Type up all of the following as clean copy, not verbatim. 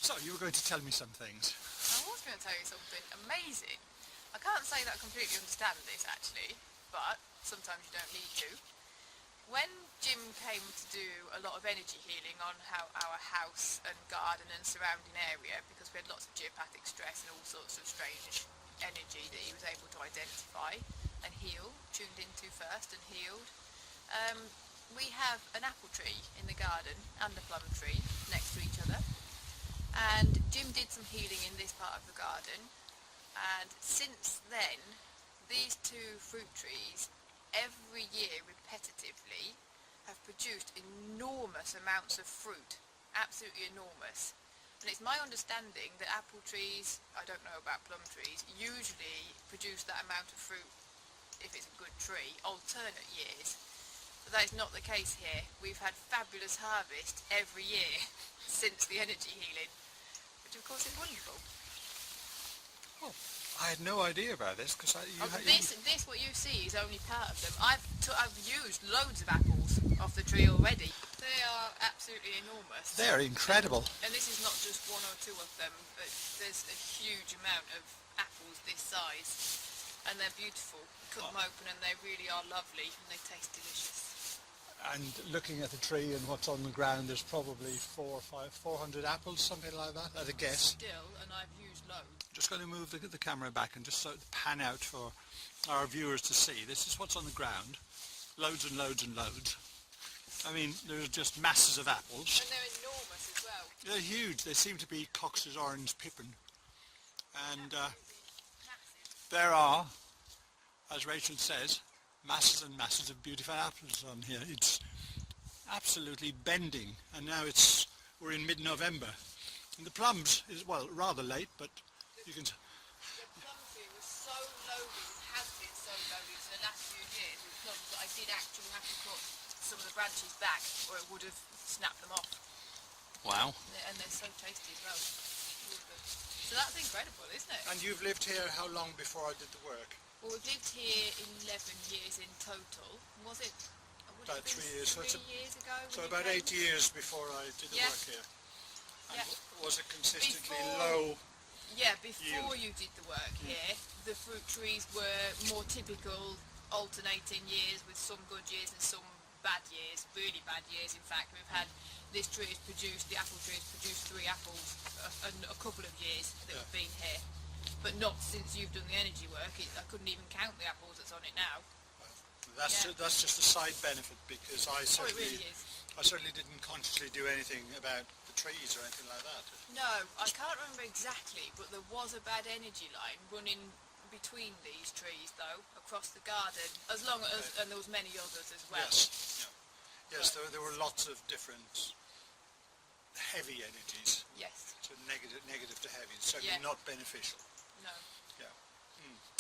So, you were going to tell me some things. I was going to tell you something amazing. I can't say that I completely understand this actually, but sometimes you don't need to. When Jim came to do a lot of energy healing on our house and garden and surrounding area, because we had lots of geopathic stress and all sorts of strange energy that he was able to identify and heal, tuned into first and healed. We have an apple tree in the garden and a plum tree next to each other, and Jim did some healing in this part of the garden, and since then these two fruit trees every year repetitively have produced enormous amounts of fruit, absolutely enormous. And it's my understanding that apple trees, I don't know about plum trees, usually produce that amount of fruit, if it's a good tree, alternate years. But that is not the case here. We've had fabulous harvest every year since the energy healing, which of course is wonderful. Oh, I had no idea about this because this what you see is only part of them. I've used loads of apples off the tree already. They are absolutely enormous. They're incredible. And this is not just one or two of them, but there's a huge amount of apples this size, and they're beautiful. You cut them open and they really are lovely, and they taste delicious. And looking at the tree and what's on the ground, there's probably 400 apples, something like that, at a guess. Still, and I've used loads. Just going to move the camera back and just so pan out for our viewers to see. This is what's on the ground. Loads and loads and loads. I mean, there's just masses of apples. And they're enormous as well. They're huge. They seem to be Cox's Orange Pippin. And there are, as Rachel says, masses and masses of beautiful apples on here. It's absolutely bending. And now we're in mid-November. And the plums is, well, rather late, but you can... The plum tree was so loaded, and has been so loaded for the last few years with plums that I did actually have to cut some of the branches back, or it would have snapped them off. Wow. And they're so tasty as well. So that's incredible, isn't it? And you've lived here how long before I did the work? Well, we've lived here 11 years in total. Was it? About 3 years. So 3 years ago. So about 8 years before I did the work here. And was it consistently low? Yeah, before you did the work here, the fruit trees were more typical alternating years with some good years and some bad years, really bad years. In fact, we've had, this tree has produced, the apple tree has produced 3 apples a couple of years that have been here. But not since you've done the energy work. I couldn't even count the apples that's on it now. That's just a side benefit, because I certainly, it really is. I certainly didn't consciously do anything about the trees or anything like that. No, I can't remember exactly, but there was a bad energy line running between these trees, though, across the garden, as long as, and there was many others as well. Yes, yes, there were lots of different heavy energies. Yes. So negative to heavy, certainly not beneficial. No. Yeah.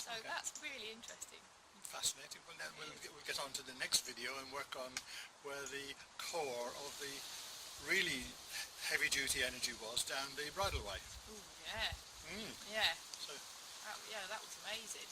So that's really interesting. Fascinating. Well, then we'll get on to the next video and work on where the core of the really heavy-duty energy was down the bridleway. Ooh, yeah. Yeah. So, Yeah, that was amazing.